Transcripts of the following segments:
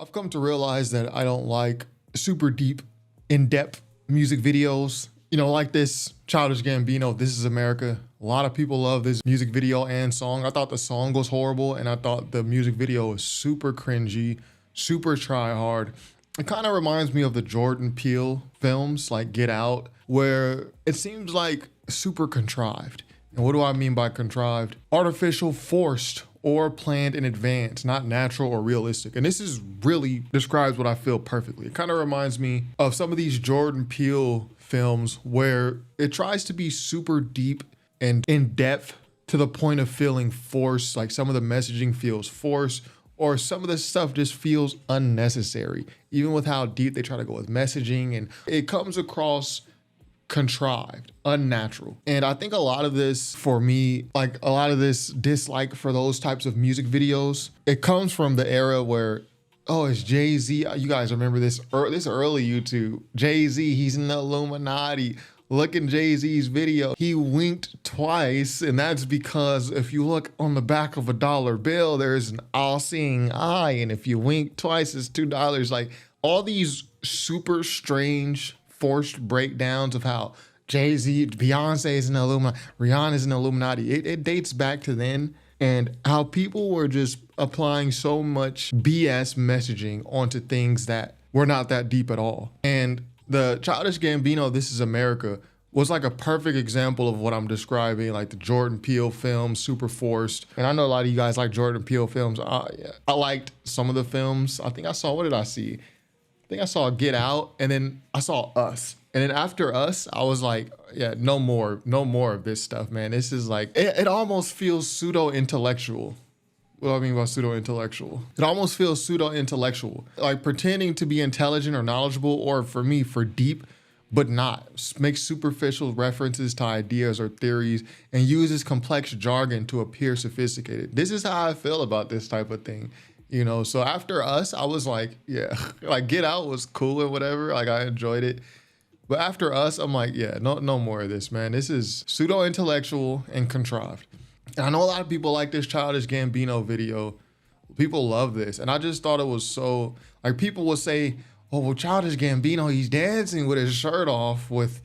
I've come to realize that I don't like super deep, in-depth music videos. You know, like this Childish Gambino, This Is America. A lot of people love this music video and song. I thought the song was horrible, and I thought the music video was super cringy, super try hard. It kind of reminds me of the Jordan Peele films like Get Out, where it seems like super contrived. And what do I mean by contrived? Artificial, forced, or planned in advance, not natural or realistic. And this is really describes what I feel perfectly. It kind of reminds me of some of these Jordan Peele films where it tries to be super deep and in depth to the point of feeling forced. Like some of the messaging feels forced, or some of the stuff just feels unnecessary, even with how deep they try to go with messaging. And it comes across contrived, unnatural. And I think a lot of this, for me, like a lot of this dislike for those types of music videos, it comes from the era where, oh, it's Jay-Z. You guys remember this early YouTube. Jay-Z, he's in the Illuminati. Look in Jay-Z's video. He winked twice, and that's because if you look on the back of a dollar bill, there's an all-seeing eye, and if you wink twice, it's $2. Like all these super strange, forced breakdowns of how Jay-Z, Beyonce is an Illuminati, Rihanna is an Illuminati. It dates back to then, and how people were just applying so much BS messaging onto things that were not that deep at all. And the Childish Gambino, This Is America, was like a perfect example of what I'm describing, like the Jordan Peele film, super forced. And I know a lot of you guys like Jordan Peele films. I liked some of the films. I think I saw, what did I see? I think I saw Get Out, and then I saw Us. And then after Us, I was like, yeah, no more of this stuff, man. This is like, it almost feels pseudo-intellectual. What do I mean by pseudo-intellectual? It almost feels pseudo-intellectual, like pretending to be intelligent or knowledgeable, or for me, for deep, but not. Make superficial references to ideas or theories and uses complex jargon to appear sophisticated. This is how I feel about this type of thing. You know, so after Us, I was like, yeah, like Get Out was cool or whatever. Like I enjoyed it. But after Us, I'm like, yeah, no more of this, man. This is pseudo-intellectual and contrived. And I know a lot of people like this Childish Gambino video. People love this. And I just thought it was so, like people will say, oh, well, Childish Gambino, he's dancing with his shirt off with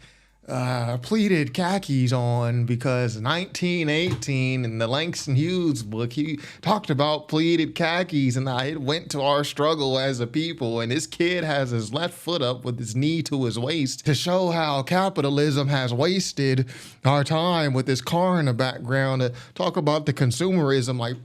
pleated khakis on because 1918 in the Langston Hughes book, he talked about pleated khakis, and it went to our struggle as a people. And this kid has his left foot up with his knee to his waist to show how capitalism has wasted our time, with this car in the background to talk about the consumerism. Like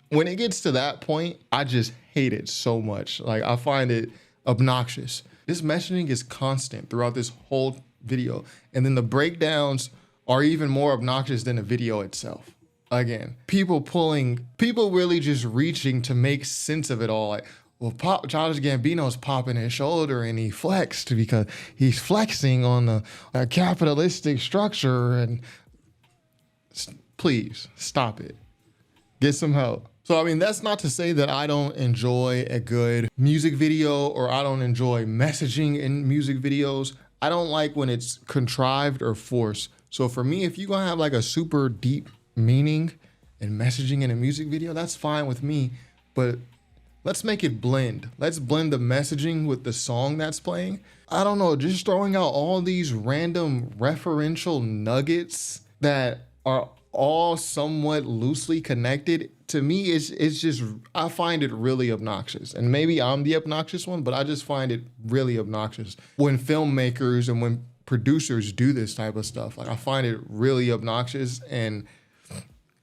when it gets to that point, I just hate it so much. Like I find it obnoxious. This messaging is constant throughout this whole video. And then the breakdowns are even more obnoxious than the video itself. Again, people really just reaching to make sense of it all. Like, well, Childish Gambino's popping his shoulder and he flexed because he's flexing on the capitalistic structure. And please stop it. Get some help. So, I mean, that's not to say that I don't enjoy a good music video or I don't enjoy messaging in music videos. I don't like when it's contrived or forced. So for me, if you're gonna have like a super deep meaning and messaging in a music video, that's fine with me. But let's make it blend. Let's blend the messaging with the song that's playing. I don't know, just throwing out all these random referential nuggets that are all somewhat loosely connected. To me, it's just, I find it really obnoxious. And maybe I'm the obnoxious one, but I just find it really obnoxious when filmmakers and when producers do this type of stuff. Like I find it really obnoxious. And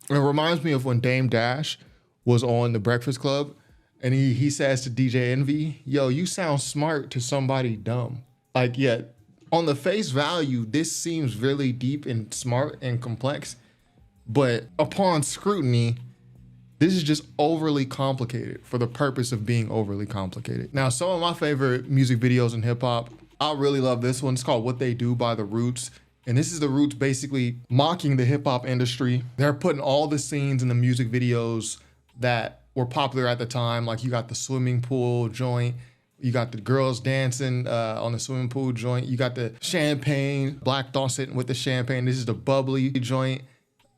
it reminds me of when Dame Dash was on The Breakfast Club and he says to DJ Envy, yo, you sound smart to somebody dumb. Like, yeah, on the face value, this seems really deep and smart and complex. But upon scrutiny, this is just overly complicated for the purpose of being overly complicated. Now, some of my favorite music videos in hip hop, I really love this one. It's called What They Do by The Roots. And this is The Roots basically mocking the hip hop industry. They're putting all the scenes in the music videos that were popular at the time. Like you got the swimming pool joint, you got the girls dancing on the swimming pool joint, you got the champagne, Black Thought sitting with the champagne. This is the bubbly joint.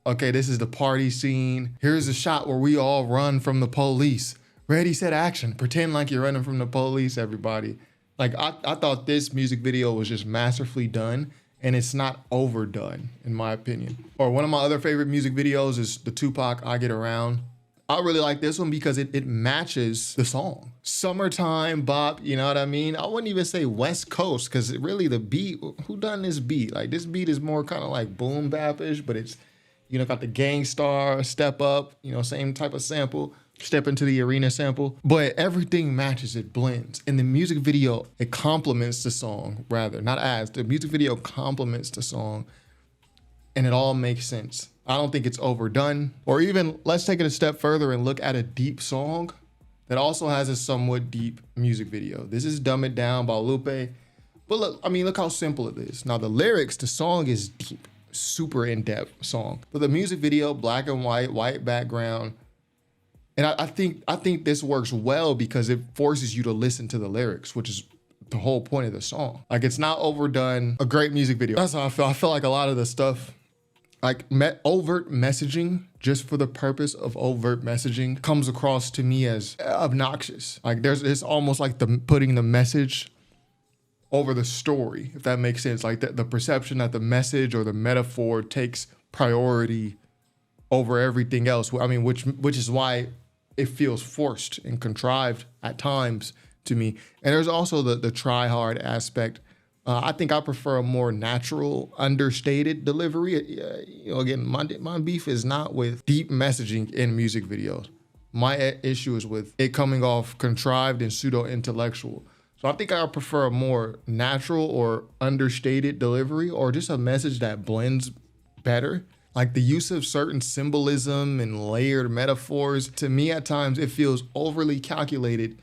Okay, this is the party scene. Here's a shot where we all run from the police. Ready, set, action. Pretend like you're running from the police, everybody. Like, I thought this music video was just masterfully done, and it's not overdone, in my opinion. Or one of my other favorite music videos is the Tupac I Get Around. I really like this one because it matches the song. Summertime bop, you know what I mean? I wouldn't even say West Coast, because really the beat, who done this beat? Like, this beat is more kind of like boom bap-ish, but it's, you know, got the Gang Starr, Step Up, you know, same type of sample. Step Into the Arena sample, but everything matches, it blends. In the music video, it complements the song, rather, not adds. The music video complements the song, and it all makes sense. I don't think it's overdone. Or even, let's take it a step further and look at a deep song that also has a somewhat deep music video. This is Dumb It Down by Lupe. But look, I mean, look how simple it is. Now the lyrics, the song is deep, super in-depth song. But the music video, black and white background, and I think this works well because it forces you to listen to the lyrics, which is the whole point of the song. Like, it's not overdone. A great music video. That's how I feel. I feel like a lot of the stuff, like overt messaging, just for the purpose of overt messaging, comes across to me as obnoxious. Like, it's almost like putting the message over the story, if that makes sense. Like the perception that the message or the metaphor takes priority over everything else. I mean, which is why it feels forced and contrived at times to me. And there's also the try hard aspect. I think I prefer a more natural, understated delivery. You know, again, my beef is not with deep messaging in music videos. My issue is with it coming off contrived and pseudo-intellectual. So I think I prefer a more natural or understated delivery, or just a message that blends better. Like the use of certain symbolism and layered metaphors, to me at times it feels overly calculated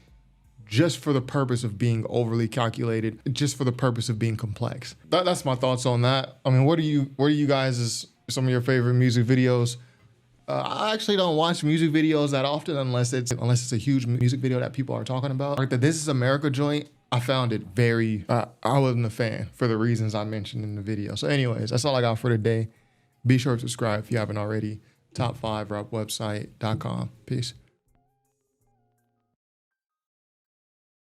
just for the purpose of being overly calculated, just for the purpose of being complex. That's my thoughts on that. I mean, what are you guys' some of your favorite music videos? I actually don't watch music videos that often unless it's a huge music video that people are talking about. Like the This Is America joint, I found it very, I wasn't a fan for the reasons I mentioned in the video. So anyways, that's all I got for today. Be sure to subscribe if you haven't already. Top5rapwebsite.com. Peace.